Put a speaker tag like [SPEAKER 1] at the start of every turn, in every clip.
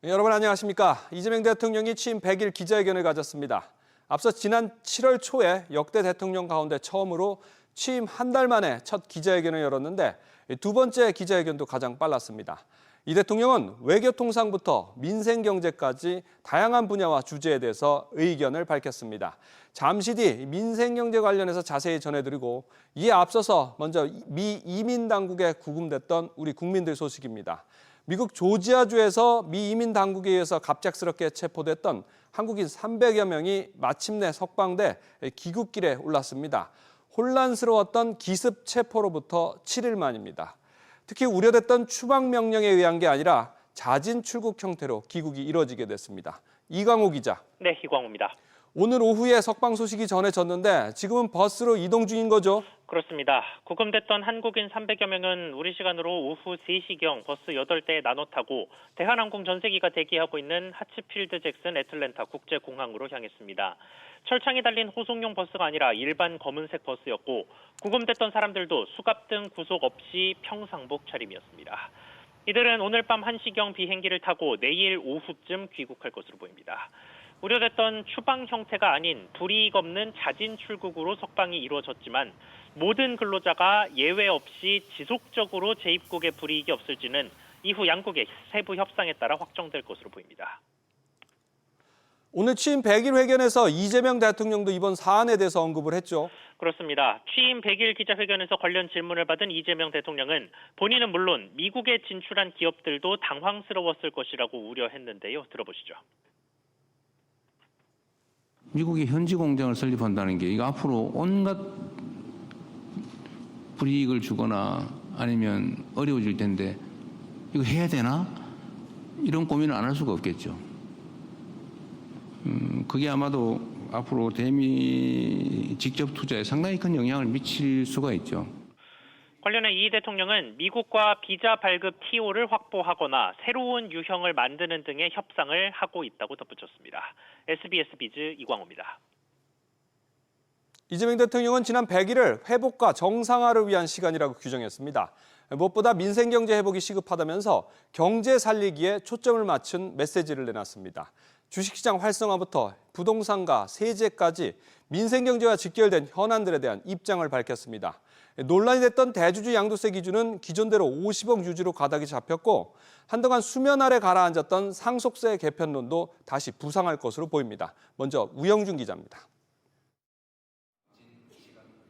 [SPEAKER 1] 여러분 안녕하십니까? 이재명 대통령이 취임 100일 기자회견을 가졌습니다. 앞서 지난 7월 초에 역대 대통령 가운데 처음으로 취임 한 달 만에 첫 기자회견을 열었는데 두 번째 기자회견도 가장 빨랐습니다. 이 대통령은 외교통상부터 민생경제까지 다양한 분야와 주제에 대해서 의견을 밝혔습니다. 잠시 뒤 민생경제 관련해서 자세히 전해드리고 이에 앞서서 먼저 미 이민 당국에 구금됐던 우리 국민들 소식입니다. 미국 조지아주에서 미 이민 당국에 의해서 갑작스럽게 체포됐던 한국인 300여 명이 마침내 석방돼 귀국길에 올랐습니다. 혼란스러웠던 기습 체포로부터 7일 만입니다. 특히 우려됐던 추방 명령에 의한 게 아니라 자진 출국 형태로 귀국이 이뤄지게 됐습니다. 이광호 기자.
[SPEAKER 2] 네, 이광호입니다.
[SPEAKER 1] 오늘 오후에 석방 소식이 전해졌는데 지금은 버스로 이동 중인 거죠?
[SPEAKER 2] 그렇습니다. 구금됐던 한국인 300여 명은 우리 시간으로 오후 3시경 버스 8대에 나눠 타고 대한항공 전세기가 대기하고 있는 하츠필드 잭슨 애틀랜타 국제공항으로 향했습니다. 철창이 달린 호송용 버스가 아니라 일반 검은색 버스였고 구금됐던 사람들도 수갑 등 구속 없이 평상복 차림이었습니다. 이들은 오늘 밤 1시경 비행기를 타고 내일 오후쯤 귀국할 것으로 보입니다. 우려됐던 추방 형태가 아닌 불이익 없는 자진 출국으로 석방이 이루어졌지만 모든 근로자가 예외 없이 지속적으로 재입국에 불이익이 없을지는 이후 양국의 세부 협상에 따라 확정될 것으로 보입니다.
[SPEAKER 1] 오늘 취임 100일 회견에서 이재명 대통령도 이번 사안에 대해서 언급을 했죠.
[SPEAKER 2] 그렇습니다. 취임 100일 기자회견에서 관련 질문을 받은 이재명 대통령은 본인은 물론 미국에 진출한 기업들도 당황스러웠을 것이라고 우려했는데요. 들어보시죠.
[SPEAKER 3] 미국이 현지 공장을 설립한다는 게 이거 앞으로 온갖 불이익을 주거나 아니면 어려워질 텐데 이거 해야 되나? 이런 고민을 안 할 수가 없겠죠. 그게 아마도 앞으로 대미 직접 투자에 상당히 큰 영향을 미칠 수가 있죠.
[SPEAKER 2] 관련해 이 대통령은 미국과 비자 발급 TO를 확보하거나 새로운 유형을 만드는 등의 협상을 하고 있다고 덧붙였습니다. SBS 비즈 이광호입니다.
[SPEAKER 1] 이재명 대통령은 지난 100일을 회복과 정상화를 위한 시간이라고 규정했습니다. 무엇보다 민생경제 회복이 시급하다면서 경제 살리기에 초점을 맞춘 메시지를 내놨습니다. 주식시장 활성화부터 부동산과 세제까지 민생경제와 직결된 현안들에 대한 입장을 밝혔습니다. 논란이 됐던 대주주 양도세 기준은 기존대로 50억 유지로 가닥이 잡혔고 한동안 수면 아래 가라앉았던 상속세 개편론도 다시 부상할 것으로 보입니다. 먼저 우영준 기자입니다.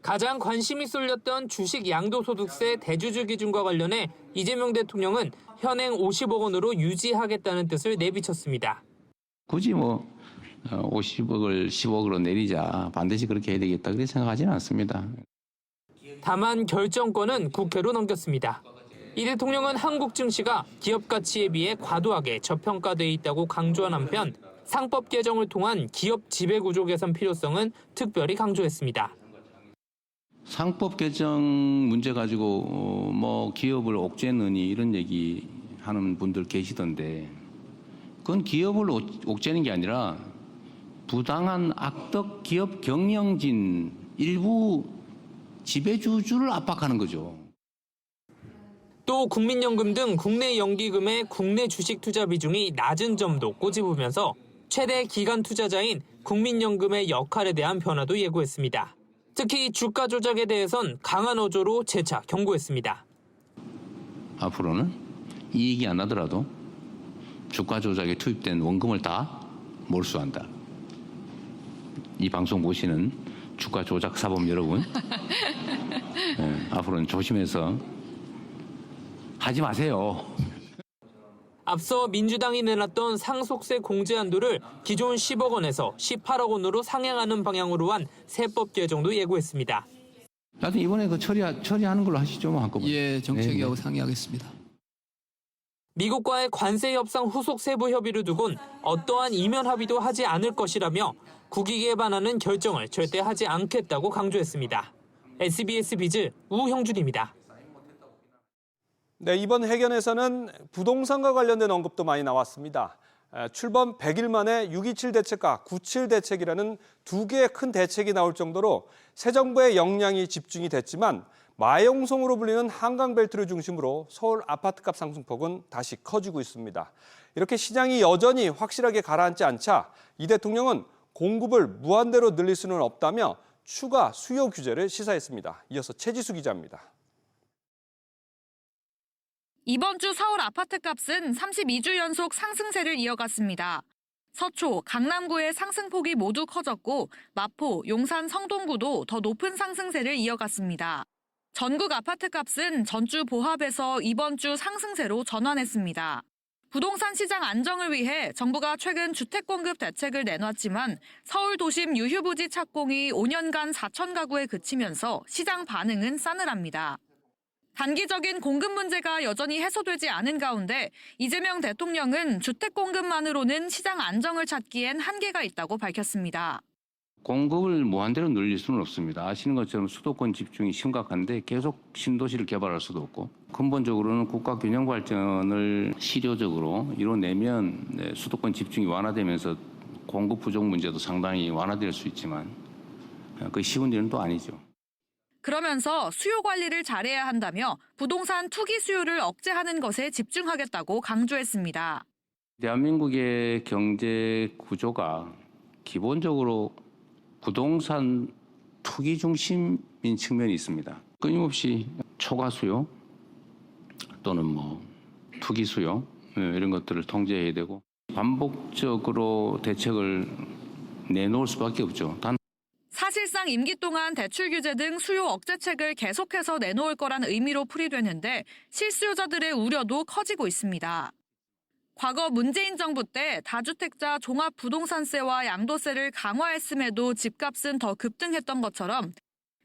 [SPEAKER 4] 가장 관심이 쏠렸던 주식 양도소득세 대주주 기준과 관련해 이재명 대통령은 현행 50억 원으로 유지하겠다는 뜻을 내비쳤습니다.
[SPEAKER 3] 굳이 50억을 10억으로 내리자 반드시 그렇게 해야 되겠다 그렇게 생각하지는 않습니다.
[SPEAKER 4] 다만 결정권은 국회로 넘겼습니다. 이 대통령은 한국 증시가 기업 가치에 비해 과도하게 저평가돼 있다고 강조한 한편 상법 개정을 통한 기업 지배구조 개선 필요성은 특별히 강조했습니다.
[SPEAKER 3] 상법 개정 문제 가지고 기업을 옥죄느니 이런 얘기 하는 분들 계시던데 그건 기업을 옥죄는 게 아니라 부당한 악덕 기업 경영진 일부 지배주주를 압박하는 거죠.
[SPEAKER 4] 또 국민연금 등 국내 연기금의 국내 주식 투자 비중이 낮은 점도 꼬집으면서 최대 기간 투자자인 국민연금의 역할에 대한 변화도 예고했습니다. 특히 주가 조작에 대해선 강한 어조로 재차 경고했습니다.
[SPEAKER 3] 앞으로는 이익이 안 나더라도 주가 조작에 투입된 원금을 다 몰수한다. 이 방송 보시는 주가 조작 사범 여러분, 앞으로는 조심해서 하지 마세요.
[SPEAKER 4] 앞서 민주당이 내놨던 상속세 공제 한도를 기존 10억 원에서 18억 원으로 상향하는 방향으로 한 세법 개정도 예고했습니다.
[SPEAKER 3] 하여튼 이번에 그 처리하는 걸로 하시죠, 한꺼번에.
[SPEAKER 5] 예, 정책위하고 상의하겠습니다.
[SPEAKER 4] 미국과의 관세 협상 후속 세부 협의를 두곤 어떠한 이면 합의도 하지 않을 것이라며 국익에 반하는 결정을 절대 하지 않겠다고 강조했습니다. SBS 비즈 우형준입니다.
[SPEAKER 1] 네, 이번 회견에서는 부동산과 관련된 언급도 많이 나왔습니다. 출범 100일 만에 6.27 대책과 9.7 대책이라는 두 개의 큰 대책이 나올 정도로 새 정부의 역량이 집중이 됐지만 마용성으로 불리는 한강벨트를 중심으로 서울 아파트값 상승폭은 다시 커지고 있습니다. 이렇게 시장이 여전히 확실하게 가라앉지 않자 이 대통령은 공급을 무한대로 늘릴 수는 없다며 추가 수요 규제를 시사했습니다. 이어서 최지수 기자입니다.
[SPEAKER 6] 이번 주 서울 아파트값은 32주 연속 상승세를 이어갔습니다. 서초, 강남구의 상승폭이 모두 커졌고 마포, 용산, 성동구도 더 높은 상승세를 이어갔습니다. 전국 아파트값은 전주 보합에서 이번 주 상승세로 전환했습니다. 부동산 시장 안정을 위해 정부가 최근 주택 공급 대책을 내놨지만 서울 도심 유휴부지 착공이 5년간 4천 가구에 그치면서 시장 반응은 싸늘합니다. 단기적인 공급 문제가 여전히 해소되지 않은 가운데 이재명 대통령은 주택 공급만으로는 시장 안정을 찾기엔 한계가 있다고 밝혔습니다.
[SPEAKER 3] 공급을 무한대로 늘릴 수는 없습니다. 아시는 것처럼 수도권 집중이 심각한데 계속 신도시를 개발할 수도 없고 근본적으로는 국가 균형 발전을 실효적으로 이뤄내면 수도권 집중이 완화되면서 공급 부족 문제도 상당히 완화될 수 있지만 그 쉬운 일은 또 아니죠.
[SPEAKER 6] 그러면서 수요 관리를 잘해야 한다며 부동산 투기 수요를 억제하는 것에 집중하겠다고 강조했습니다.
[SPEAKER 3] 대한민국의 경제 구조가 기본적으로 부동산 투기 중심인 측면이 있습니다. 끊임없이 초과 수요 또는 투기 수요 이런 것들을 통제해야 되고 반복적으로 대책을 내놓을 수밖에 없죠.
[SPEAKER 6] 사실상 임기 동안 대출 규제 등 수요 억제책을 계속해서 내놓을 거란 의미로 풀이되는데 실수요자들의 우려도 커지고 있습니다. 과거 문재인 정부 때 다주택자 종합부동산세와 양도세를 강화했음에도 집값은 더 급등했던 것처럼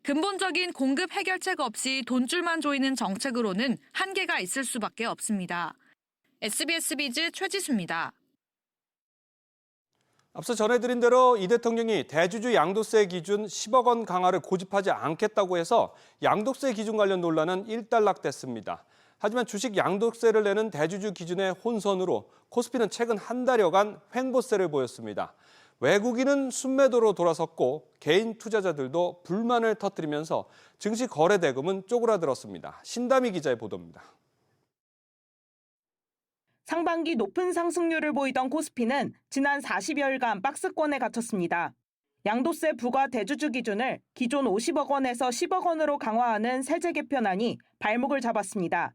[SPEAKER 6] 근본적인 공급 해결책 없이 돈줄만 조이는 정책으로는 한계가 있을 수밖에 없습니다. SBS 비즈 최지수입니다.
[SPEAKER 1] 앞서 전해드린 대로 이 대통령이 대주주 양도세 기준 10억 원 강화를 고집하지 않겠다고 해서 양도세 기준 관련 논란은 일단락됐습니다. 하지만 주식 양도세를 내는 대주주 기준의 혼선으로 코스피는 최근 한 달여간 횡보세를 보였습니다. 외국인은 순매도로 돌아섰고 개인 투자자들도 불만을 터뜨리면서 증시 거래 대금은 쪼그라들었습니다. 신다미 기자의 보도입니다.
[SPEAKER 7] 상반기 높은 상승률을 보이던 코스피는 지난 40여일간 박스권에 갇혔습니다. 양도세 부과 대주주 기준을 기존 50억 원에서 10억 원으로 강화하는 세제 개편안이 발목을 잡았습니다.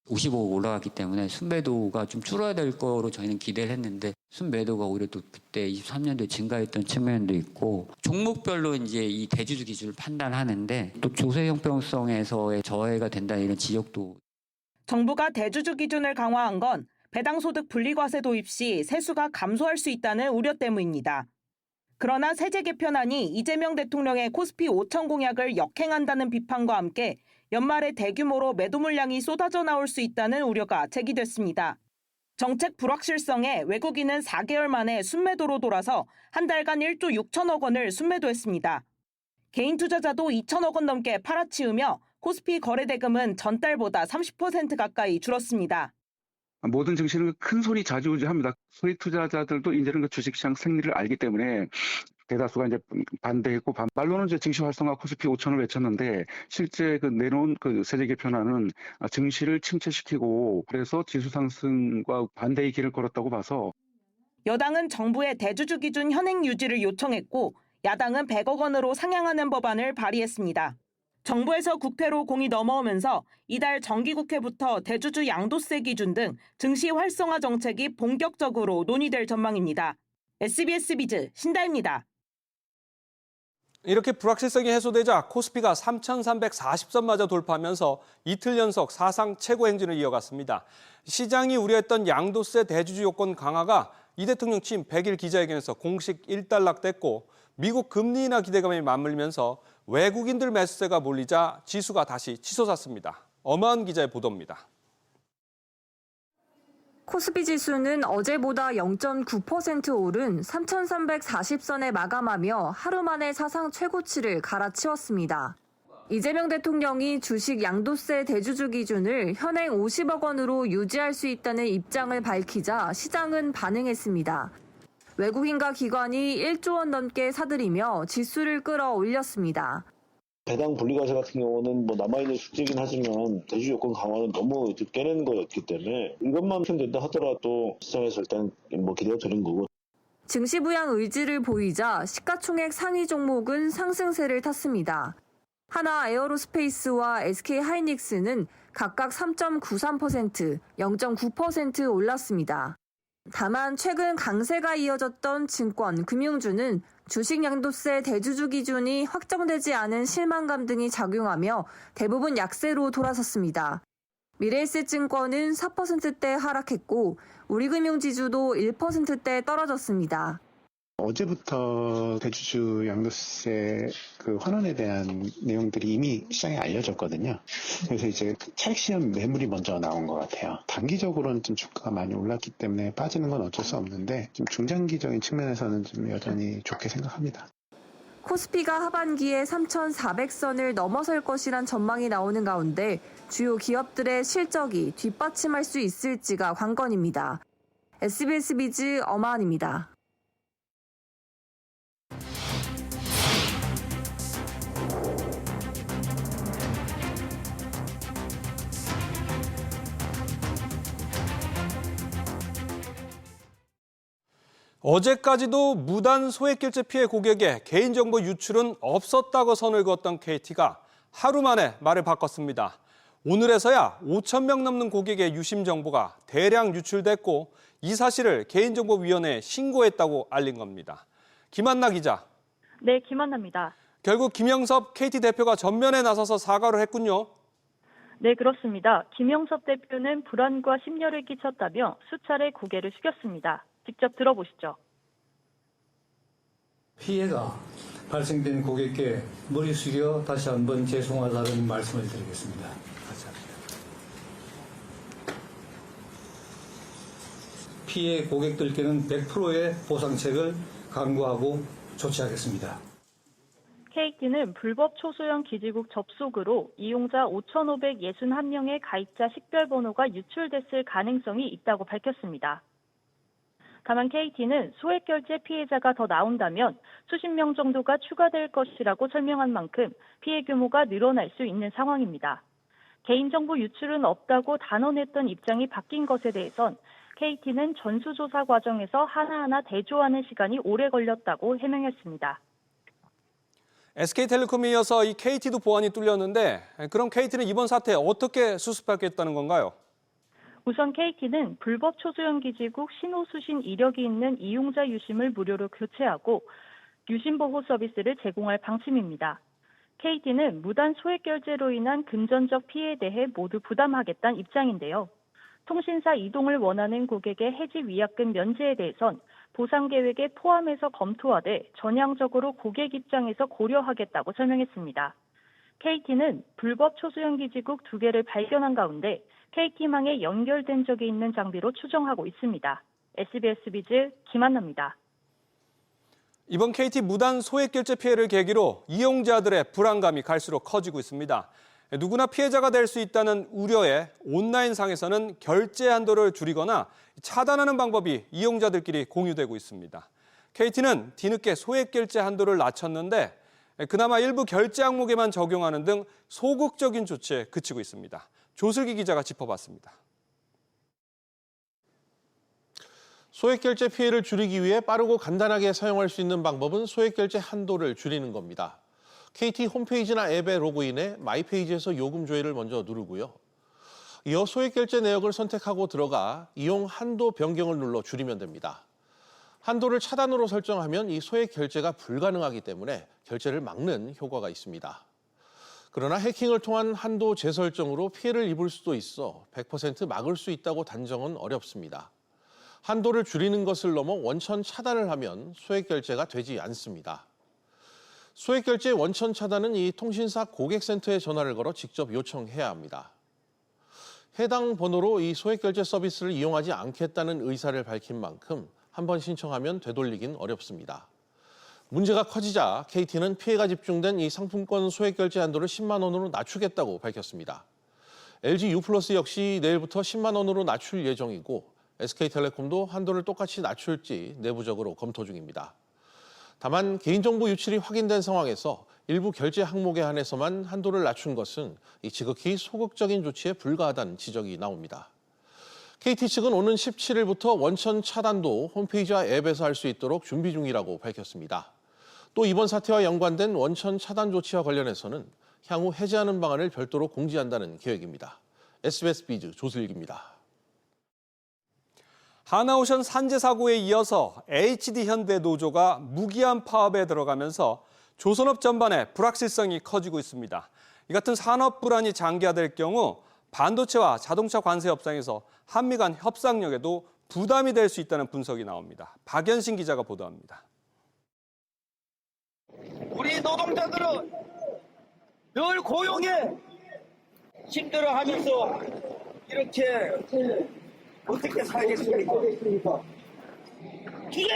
[SPEAKER 8] 55억 올라갔기 때문에 순매도가 좀 줄어야 될 거로 저희는 기대를 했는데 순매도가 오히려 또 그때 23년도에 증가했던 측면도 있고 종목별로 이제 이 대주주 기준을 판단하는데 또 조세 형평성에서의 저해가 된다는 이런 지적도.
[SPEAKER 7] 정부가 대주주 기준을 강화한 건 배당소득 분리과세 도입 시 세수가 감소할 수 있다는 우려 때문입니다. 그러나 세제 개편안이 이재명 대통령의 코스피 5천 공약을 역행한다는 비판과 함께 연말에 대규모로 매도 물량이 쏟아져 나올 수 있다는 우려가 제기됐습니다. 정책 불확실성에 외국인은 4개월 만에 순매도로 돌아서 한 달간 1조 6천억 원을 순매도했습니다. 개인 투자자도 2천억 원 넘게 팔아치우며 코스피 거래 대금은 전달보다 30% 가까이 줄었습니다.
[SPEAKER 9] 모든 증시는 큰 손이 좌지우지합니다. 소액 투자자들도 이제는 그 주식시장 생리를 알기 때문에 대다수가 이제 반대했고 반발로는 이제 증시 활성화 코스피 5천을 외쳤는데 실제 그 내놓은 그 세제 개편안은 증시를 침체시키고 그래서 지수 상승과 반대의 길을 걸었다고 봐서
[SPEAKER 7] 여당은 정부의 대주주 기준 현행 유지를 요청했고 야당은 100억 원으로 상향하는 법안을 발의했습니다. 정부에서 국회로 공이 넘어오면서 이달 정기국회부터 대주주 양도세 기준 등 증시 활성화 정책이 본격적으로 논의될 전망입니다. SBS 비즈 신다입니다.
[SPEAKER 1] 이렇게 불확실성이 해소되자 코스피가 3,340선마저 돌파하면서 이틀 연속 사상 최고 행진을 이어갔습니다. 시장이 우려했던 양도세 대주주 요건 강화가 이 대통령 취임 100일 기자회견에서 공식 일단락됐고 미국 금리 인하 기대감이 맞물리면서 외국인들 매수세가 몰리자 지수가 다시 치솟았습니다. 엄하은 기자의 보도입니다.
[SPEAKER 10] 코스피 지수는 어제보다 0.9% 오른 3,340선에 마감하며 하루 만에 사상 최고치를 갈아치웠습니다. 이재명 대통령이 주식 양도세 대주주 기준을 현행 50억 원으로 유지할 수 있다는 입장을 밝히자 시장은 반응했습니다. 외국인과 기관이 1조 원 넘게 사들이며 지수를 끌어올렸습니다.
[SPEAKER 11] 배당 분리과세 같은 경우는 뭐 남아있는 숙제이긴 하지만 대주 요건 강화는 너무 이제 깨는 거였기 때문에 이것만 된다 하더라도 시장에서 일단 뭐 기대가 되는 거고.
[SPEAKER 10] 증시 부양 의지를 보이자 시가총액 상위 종목은 상승세를 탔습니다. 하나 에어로스페이스와 SK 하이닉스는 각각 3.93%, 0.9% 올랐습니다. 다만 최근 강세가 이어졌던 증권, 금융주는 주식 양도세 대주주 기준이 확정되지 않은 실망감 등이 작용하며 대부분 약세로 돌아섰습니다. 미래에셋증권은 4%대 하락했고 우리금융지주도 1%대 떨어졌습니다.
[SPEAKER 12] 어제부터 대주주 양도세 환원에 대한 내용들이 이미 시장에 알려졌거든요. 그래서 이제 차익 실현 매물이 먼저 나온 것 같아요. 단기적으로는 좀 주가가 많이 올랐기 때문에 빠지는 건 어쩔 수 없는데 좀 중장기적인 측면에서는 좀 여전히 좋게 생각합니다.
[SPEAKER 10] 코스피가 하반기에 3,400선을 넘어설 것이란 전망이 나오는 가운데 주요 기업들의 실적이 뒷받침할 수 있을지가 관건입니다. SBS 비즈 엄하은입니다.
[SPEAKER 1] 어제까지도 무단 소액결제 피해 고객의 개인정보 유출은 없었다고 선을 그었던 KT가 하루 만에 말을 바꿨습니다. 오늘에서야 5천 명 넘는 고객의 유심 정보가 대량 유출됐고 이 사실을 개인정보위원회에 신고했다고 알린 겁니다. 김한나 기자.
[SPEAKER 13] 네, 김한나입니다.
[SPEAKER 1] 결국 김영섭 KT 대표가 전면에 나서서 사과를 했군요.
[SPEAKER 13] 네, 그렇습니다. 김영섭 대표는 불안과 심려를 끼쳤다며 수차례 고개를 숙였습니다. 직접 들어보시죠.
[SPEAKER 14] 피해가 발생된 고객께 머리 숙여 다시 한번 죄송하다는 말씀을 드리겠습니다. 감사합니다. 피해 고객들께는 100%의 보상책을 강구하고 조치하겠습니다.
[SPEAKER 13] KT는 불법 초소형 기지국 접속으로 이용자 5,561명의 가입자 식별번호가 유출됐을 가능성이 있다고 밝혔습니다. 다만 KT는 소액결제 피해자가 더 나온다면 수십 명 정도가 추가될 것이라고 설명한 만큼 피해 규모가 늘어날 수 있는 상황입니다. 개인정보 유출은 없다고 단언했던 입장이 바뀐 것에 대해선 KT는 전수조사 과정에서 하나하나 대조하는 시간이 오래 걸렸다고 해명했습니다.
[SPEAKER 1] SK텔레콤에 이어서 이 KT도 보안이 뚫렸는데 그럼 KT는 이번 사태에 어떻게 수습하겠다는 건가요?
[SPEAKER 13] 우선 KT는 불법 초소형 기지국 신호수신 이력이 있는 이용자 유심을 무료로 교체하고 유심 보호 서비스를 제공할 방침입니다. KT는 무단 소액 결제로 인한 금전적 피해에 대해 모두 부담하겠다는 입장인데요. 통신사 이동을 원하는 고객의 해지 위약금 면제에 대해선 보상 계획에 포함해서 검토하되 전향적으로 고객 입장에서 고려하겠다고 설명했습니다. KT는 불법 초소형 기지국 2개를 발견한 가운데 KT망에 연결된 적이 있는 장비로 추정하고 있습니다. SBS 비즈 김한나입니다.
[SPEAKER 1] 이번 KT 무단 소액결제 피해를 계기로 이용자들의 불안감이 갈수록 커지고 있습니다. 누구나 피해자가 될 수 있다는 우려에 온라인상에서는 결제 한도를 줄이거나 차단하는 방법이 이용자들끼리 공유되고 있습니다. KT는 뒤늦게 소액결제 한도를 낮췄는데 그나마 일부 결제 항목에만 적용하는 등 소극적인 조치에 그치고 있습니다. 조슬기 기자가 짚어봤습니다.
[SPEAKER 15] 소액결제 피해를 줄이기 위해 빠르고 간단하게 사용할 수 있는 방법은 소액결제 한도를 줄이는 겁니다. KT 홈페이지나 앱에 로그인해 마이페이지에서 요금 조회를 먼저 누르고요. 이어 소액결제 내역을 선택하고 들어가 이용 한도 변경을 눌러 줄이면 됩니다. 한도를 차단으로 설정하면 이 소액결제가 불가능하기 때문에 결제를 막는 효과가 있습니다. 그러나 해킹을 통한 한도 재설정으로 피해를 입을 수도 있어 100% 막을 수 있다고 단정은 어렵습니다. 한도를 줄이는 것을 넘어 원천 차단을 하면 소액결제가 되지 않습니다. 소액결제 원천 차단은 이 통신사 고객센터에 전화를 걸어 직접 요청해야 합니다. 해당 번호로 이 소액결제 서비스를 이용하지 않겠다는 의사를 밝힌 만큼 한 번 신청하면 되돌리긴 어렵습니다. 문제가 커지자 KT는 피해가 집중된 이 상품권 소액결제 한도를 10만 원으로 낮추겠다고 밝혔습니다. LG U+ 역시 내일부터 10만 원으로 낮출 예정이고 SK텔레콤도 한도를 똑같이 낮출지 내부적으로 검토 중입니다. 다만 개인정보 유출이 확인된 상황에서 일부 결제 항목에 한해서만 한도를 낮춘 것은 지극히 소극적인 조치에 불과하다는 지적이 나옵니다. KT 측은 오는 17일부터 원천 차단도 홈페이지와 앱에서 할 수 있도록 준비 중이라고 밝혔습니다. 또 이번 사태와 연관된 원천 차단 조치와 관련해서는 향후 해제하는 방안을 별도로 공지한다는 계획입니다. SBS 비즈 조슬기입니다.
[SPEAKER 1] 하나오션 산재 사고에 이어서 HD현대노조가 무기한 파업에 들어가면서 조선업 전반에 불확실성이 커지고 있습니다. 이 같은 산업 불안이 장기화될 경우 반도체와 자동차 관세 협상에서 한미 간 협상력에도 부담이 될 수 있다는 분석이 나옵니다. 박연신 기자가 보도합니다.
[SPEAKER 16] 우리 노동자들은 늘 고용에 힘들어하면서 이렇게 어떻게 살겠습니까? 주제!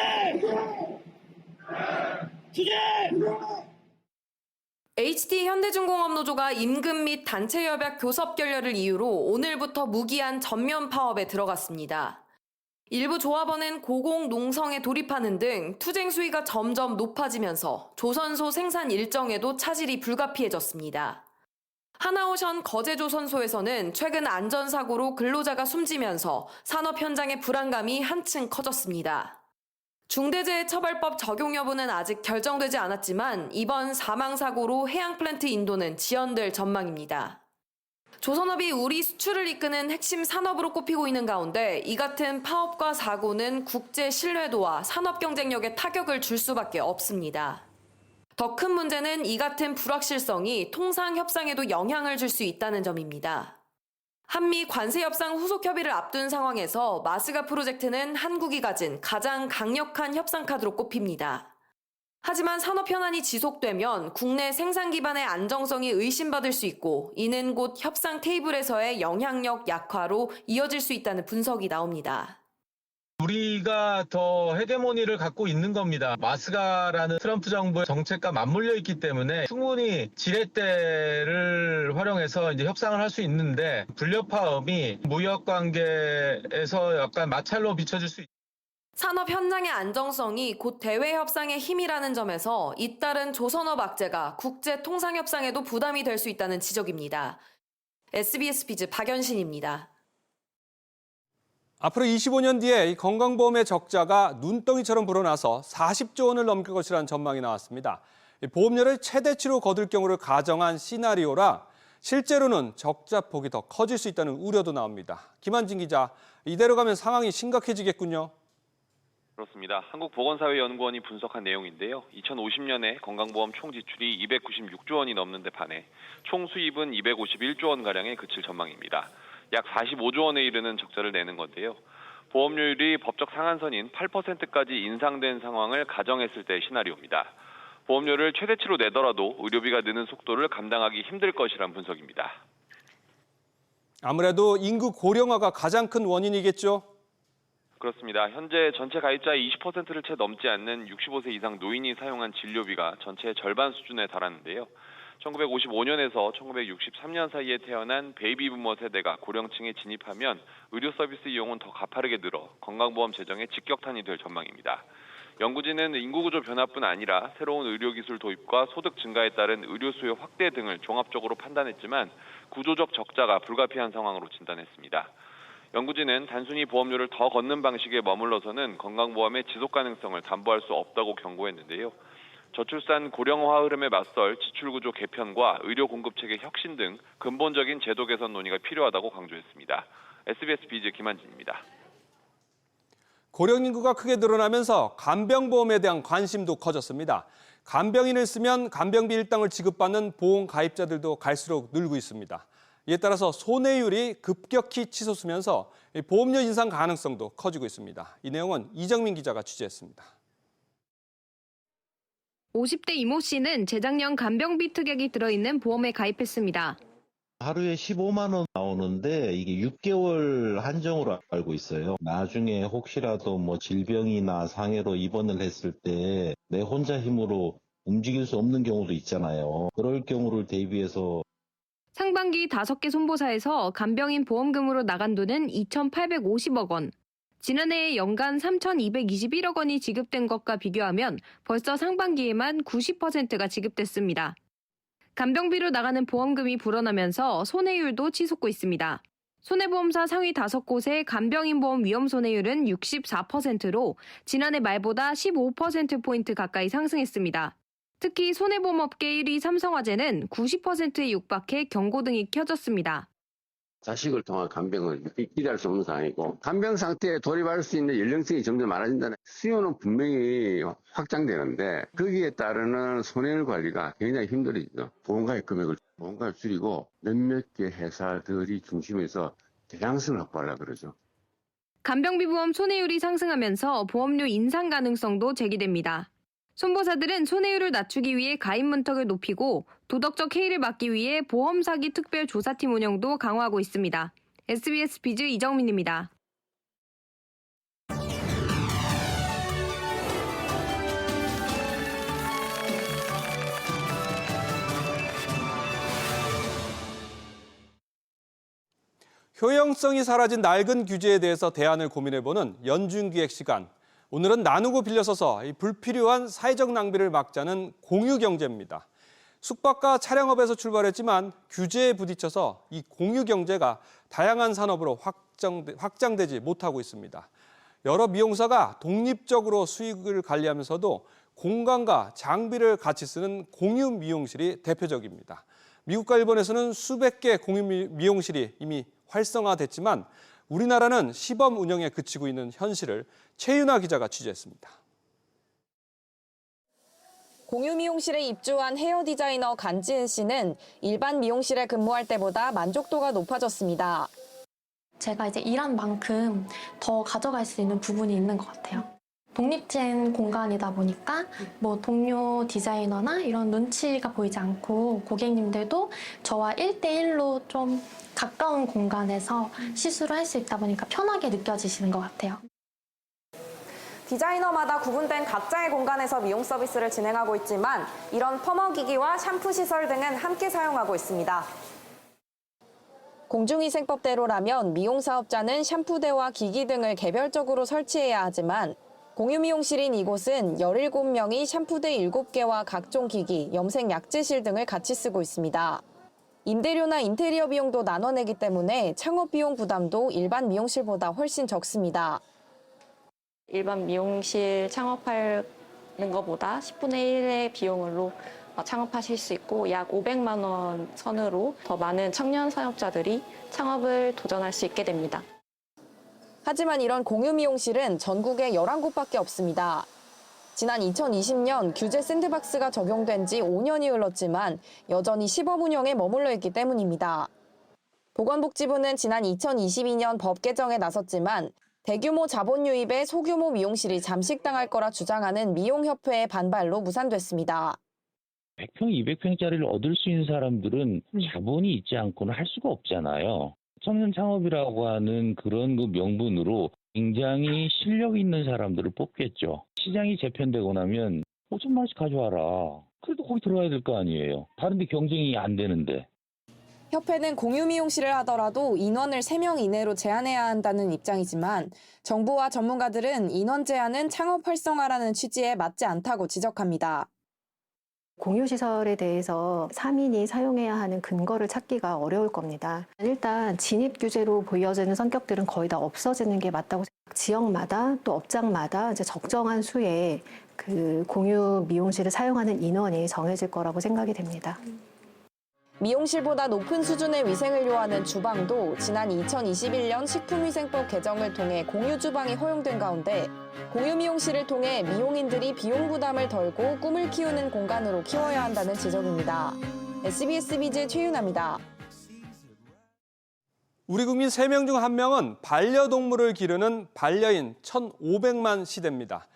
[SPEAKER 17] HD현대중공업노조가 임금 및 단체협약 교섭 결렬을 이유로 오늘부터 무기한 전면 파업에 들어갔습니다. 일부 조합원은 고공 농성에 돌입하는 등 투쟁 수위가 점점 높아지면서 조선소 생산 일정에도 차질이 불가피해졌습니다. 하나오션 거제조선소에서는 최근 안전사고로 근로자가 숨지면서 산업 현장의 불안감이 한층 커졌습니다. 중대재해처벌법 적용 여부는 아직 결정되지 않았지만 이번 사망사고로 해양플랜트 인도는 지연될 전망입니다. 조선업이 우리 수출을 이끄는 핵심 산업으로 꼽히고 있는 가운데 이 같은 파업과 사고는 국제 신뢰도와 산업 경쟁력에 타격을 줄 수밖에 없습니다. 더 큰 문제는 이 같은 불확실성이 통상 협상에도 영향을 줄 수 있다는 점입니다. 한미 관세 협상 후속 협의를 앞둔 상황에서 마스가 프로젝트는 한국이 가진 가장 강력한 협상 카드로 꼽힙니다. 하지만 산업 현안이 지속되면 국내 생산 기반의 안정성이 의심받을 수 있고 이는 곧 협상 테이블에서의 영향력 약화로 이어질 수 있다는 분석이 나옵니다.
[SPEAKER 18] 우리가 더 헤게모니를 갖고 있는 겁니다. 마스가라는 트럼프 정부의 정책과 맞물려 있기 때문에 충분히 지렛대를 활용해서 이제 협상을 할 수 있는데 불협화음이 무역 관계에서 약간 마찰로 비춰질 수 있습니다.
[SPEAKER 17] 산업 현장의 안정성이 곧 대외 협상의 힘이라는 점에서 잇따른 조선업 악재가 국제 통상 협상에도 부담이 될 수 있다는 지적입니다. SBS 비즈 박연신입니다.
[SPEAKER 1] 앞으로 25년 뒤에 이 건강보험의 적자가 눈덩이처럼 불어나서 40조 원을 넘길 것이라는 전망이 나왔습니다. 보험료를 최대치로 거둘 경우를 가정한 시나리오라 실제로는 적자 폭이 더 커질 수 있다는 우려도 나옵니다. 김한진 기자, 이대로 가면 상황이 심각해지겠군요.
[SPEAKER 19] 그렇습니다. 한국보건사회연구원이 분석한 내용인데요. 2050년에 건강보험 총 지출이 296조 원이 넘는 데 반해 총 수입은 251조 원가량에 그칠 전망입니다. 약 45조 원에 이르는 적자를 내는 건데요. 보험료율이 법적 상한선인 8%까지 인상된 상황을 가정했을 때 시나리오입니다. 보험료를 최대치로 내더라도 의료비가 느는 속도를 감당하기 힘들 것이란 분석입니다.
[SPEAKER 1] 아무래도 인구 고령화가 가장 큰 원인이겠죠?
[SPEAKER 19] 그렇습니다. 현재 전체 가입자의 20%를 채 넘지 않는 65세 이상 노인이 사용한 진료비가 전체의 절반 수준에 달하는데요. 1955년에서 1963년 사이에 태어난 베이비부머 세대가 고령층에 진입하면 의료 서비스 이용은 더 가파르게 늘어 건강보험 재정에 직격탄이 될 전망입니다. 연구진은 인구구조 변화뿐 아니라 새로운 의료기술 도입과 소득 증가에 따른 의료 수요 확대 등을 종합적으로 판단했지만 구조적 적자가 불가피한 상황으로 진단했습니다. 연구진은 단순히 보험료를 더 걷는 방식에 머물러서는 건강보험의 지속 가능성을 담보할 수 없다고 경고했는데요. 저출산 고령화 흐름에 맞설 지출구조 개편과 의료 공급체계 혁신 등 근본적인 제도 개선 논의가 필요하다고 강조했습니다. SBS 비즈 김한진입니다.
[SPEAKER 1] 고령 인구가 크게 늘어나면서 간병보험에 대한 관심도 커졌습니다. 간병인을 쓰면 간병비 일당을 지급받는 보험 가입자들도 갈수록 늘고 있습니다. 이에 따라서 손해율이 급격히 치솟으면서 보험료 인상 가능성도 커지고 있습니다. 이 내용은 이정민 기자가 취재했습니다.
[SPEAKER 20] 50대 이모 씨는 재작년 간병비 특약이 들어있는 보험에 가입했습니다.
[SPEAKER 21] 하루에 15만 원 나오는데 이게 6개월 한정으로 알고 있어요. 나중에 혹시라도 뭐 질병이나 상해로 입원을 했을 때 내 혼자 힘으로 움직일 수 없는 경우도 있잖아요. 그럴 경우를 대비해서
[SPEAKER 20] 상반기 5개 손보사에서 간병인 보험금으로 나간 돈은 2,850억 원. 지난해 연간 3,221억 원이 지급된 것과 비교하면 벌써 상반기에만 90%가 지급됐습니다. 간병비로 나가는 보험금이 불어나면서 손해율도 치솟고 있습니다. 손해보험사 상위 5곳의 간병인보험 위험 손해율은 64%로 지난해 말보다 15%포인트 가까이 상승했습니다. 특히 손해보험업계 1위 삼성화재는 90%에 육박해 경고등이 켜졌습니다.
[SPEAKER 2] 자식을 통한 간병은 기대할 수 없는 상황이고 간병 상태에 돌입할 수 있는 연령층이 점점 많아진다는 수요는 분명히 확장되는데 거기에 따르는 손해율 관리가 굉장히 힘들어지죠. 보험가입 금액을 줄이고 몇몇 개 회사들이 중심에서 대량성을 확보하려고 그러죠.
[SPEAKER 20] 간병비 보험 손해율이 상승하면서 보험료 인상 가능성도 제기됩니다. 손보사들은 손해율을 낮추기 위해 가입 문턱을 높이고 도덕적 해이를 막기 위해 보험 사기 특별 조사팀 운영도 강화하고 있습니다. SBS 비즈 이정민입니다.
[SPEAKER 1] 효용성이 사라진 낡은 규제에 대해서 대안을 고민해보는 연중기획 시간. 오늘은 나누고 빌려서서 이 불필요한 사회적 낭비를 막자는 공유경제입니다. 숙박과 차량업에서 출발했지만 규제에 부딪혀서 이 공유경제가 다양한 산업으로 확장되지 못하고 있습니다. 여러 미용사가 독립적으로 수익을 관리하면서도 공간과 장비를 같이 쓰는 공유 미용실이 대표적입니다. 미국과 일본에서는 수백 개 공유 미용실이 이미 활성화됐지만 우리나라는 시범 운영에 그치고 있는 현실을 최윤아 기자가 취재했습니다.
[SPEAKER 22] 공유 미용실에 입주한 헤어 디자이너 간지은 씨는 일반 미용실에 근무할 때보다 만족도가 높아졌습니다.
[SPEAKER 23] 제가 이제 일한 만큼 더 가져갈 수 있는 부분이 있는 것 같아요. 독립된 공간이다 보니까 뭐 동료 디자이너나 이런 눈치가 보이지 않고 고객님들도 저와 1대1로 좀 가까운 공간에서 시술을 할 수 있다 보니까 편하게 느껴지시는 것 같아요.
[SPEAKER 17] 디자이너마다 구분된 각자의 공간에서 미용 서비스를 진행하고 있지만 이런 펌어기기와 샴푸 시설 등은 함께 사용하고 있습니다.
[SPEAKER 22] 공중위생법대로라면 미용 사업자는 샴푸대와 기기 등을 개별적으로 설치해야 하지만 공유 미용실인 이곳은 17명이 샴푸대 7개와 각종 기기, 염색 약재실 등을 같이 쓰고 있습니다. 임대료나 인테리어 비용도 나눠내기 때문에 창업 비용 부담도 일반 미용실보다 훨씬 적습니다.
[SPEAKER 23] 일반 미용실 창업하는 것보다 10분의 1의 비용으로 창업하실 수 있고 약 500만 원 선으로 더 많은 청년 사업자들이 창업을 도전할 수 있게 됩니다.
[SPEAKER 22] 하지만 이런 공유 미용실은 전국에 11곳밖에 없습니다. 지난 2020년 규제 샌드박스가 적용된 지 5년이 흘렀지만 여전히 시범 운영에 머물러 있기 때문입니다. 보건복지부는 지난 2022년 법 개정에 나섰지만 대규모 자본 유입에 소규모 미용실이 잠식당할 거라 주장하는 미용협회의 반발로 무산됐습니다.
[SPEAKER 24] 100평, 200평짜리를 얻을 수 있는 사람들은 자본이 있지 않고는 할 수가 없잖아요. 청년 창업이라고 하는 그런 그 명분으로 굉장히 실력 있는 사람들을 뽑겠죠. 시장이 재편되고 나면 5천만 원씩 가져와라. 그래도 거기 들어와야 될 거 아니에요. 다른 데 경쟁이 안 되는데.
[SPEAKER 22] 협회는 공유 미용실을 하더라도 인원을 3명 이내로 제한해야 한다는 입장이지만 정부와 전문가들은 인원 제한은 창업 활성화라는 취지에 맞지 않다고 지적합니다.
[SPEAKER 25] 공유시설에 대해서 3인이 사용해야 하는 근거를 찾기가 어려울 겁니다. 일단 진입 규제로 보여지는 성격들은 거의 다 없어지는 게 맞다고 생각합니다. 지역마다 또 업장마다 이제 적정한 수의 그 공유 미용실을 사용하는 인원이 정해질 거라고 생각이 됩니다.
[SPEAKER 22] 미용실보다 높은 수준의 위생을 요하는 주방도 지난 2021년 식품위생법 개정을 통해 공유 주방이 허용된 가운데 공유 미용실을 통해 미용인들이 비용 부담을 덜고 꿈을 키우는 공간으로 키워야 한다는 지적입니다. SBS 비즈 최윤아입니다.
[SPEAKER 1] 우리 국민 3명 중 1명은 반려동물을 기르는 반려인 1,500만 시대입니다.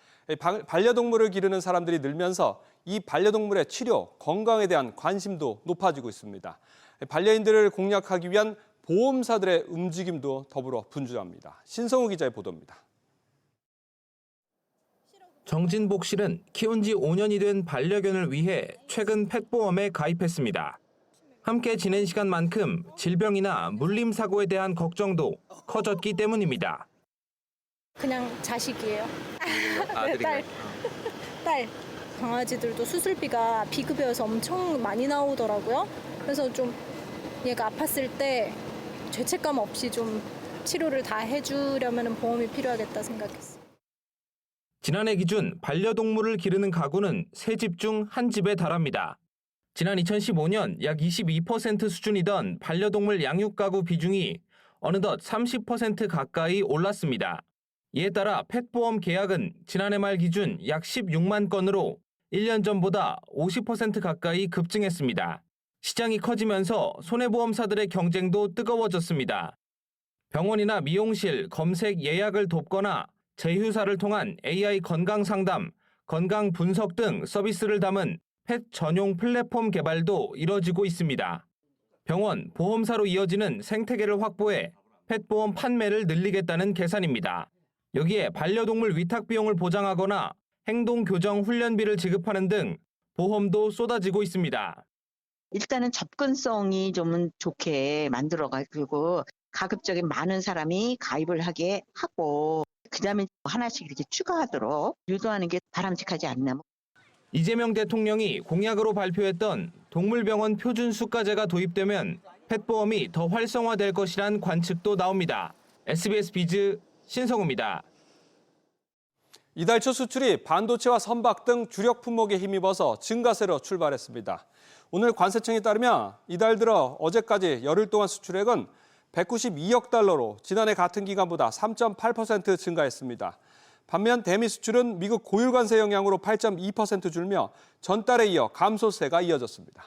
[SPEAKER 1] 반려동물을 기르는 사람들이 늘면서 이 반려동물의 치료, 건강에 대한 관심도 높아지고 있습니다. 반려인들을 공략하기 위한 보험사들의 움직임도 더불어 분주합니다. 신성우 기자의 보도입니다.
[SPEAKER 26] 정진복 씨는 키운 지 5년이 된 반려견을 위해 최근 펫보험에 가입했습니다. 함께 지낸 시간만큼 질병이나 물림 사고에 대한 걱정도 커졌기 때문입니다.
[SPEAKER 27] 그냥 자식이에요.
[SPEAKER 26] 아들인가요?
[SPEAKER 27] 딸.
[SPEAKER 3] 강아지들도 수술비가 비급여여서 엄청 많이 나오더라고요. 그래서 좀 얘가 아팠을 때 죄책감 없이 좀 치료를 다 해주려면 보험이 필요하겠다 생각했어요.
[SPEAKER 26] 지난해 기준 반려동물을 기르는 가구는 3집 중 1집에 달합니다. 지난 2015년 약 22% 수준이던 반려동물 양육 가구 비중이 어느덧 30% 가까이 올랐습니다. 이에 따라 펫보험 계약은 지난해 말 기준 약 16만 건으로 1년 전보다 50% 가까이 급증했습니다. 시장이 커지면서 손해보험사들의 경쟁도 뜨거워졌습니다. 병원이나 미용실, 검색, 예약을 돕거나 제휴사를 통한 AI 건강 상담, 건강 분석 등 서비스를 담은 펫 전용 플랫폼 개발도 이뤄지고 있습니다. 병원, 보험사로 이어지는 생태계를 확보해 펫보험 판매를 늘리겠다는 계산입니다. 여기에 반려동물 위탁 비용을 보장하거나 행동 교정 훈련비를 지급하는 등 보험도 쏟아지고 있습니다.
[SPEAKER 4] 일단은 접근성이 좀 좋게 만들어가지고 가급적인 많은 사람이 가입을 하게 하고 그다음에 하나씩 이렇게 추가하도록 유도하는 게 바람직하지 않나.
[SPEAKER 26] 이재명 대통령이 공약으로 발표했던 동물병원 표준 수가제가 도입되면 펫보험이 더 활성화될 것이란 관측도 나옵니다. SBS 비즈 신성우입니다.
[SPEAKER 1] 이달 초 수출이 반도체와 선박 등 주력 품목에 힘입어서 증가세로 출발했습니다. 오늘 관세청에 따르면 이달 들어 어제까지 열흘 동안 수출액은 192억 달러로 지난해 같은 기간보다 3.8% 증가했습니다. 반면 대미 수출은 미국 고율 관세 영향으로 8.2% 줄며 전달에 이어 감소세가 이어졌습니다.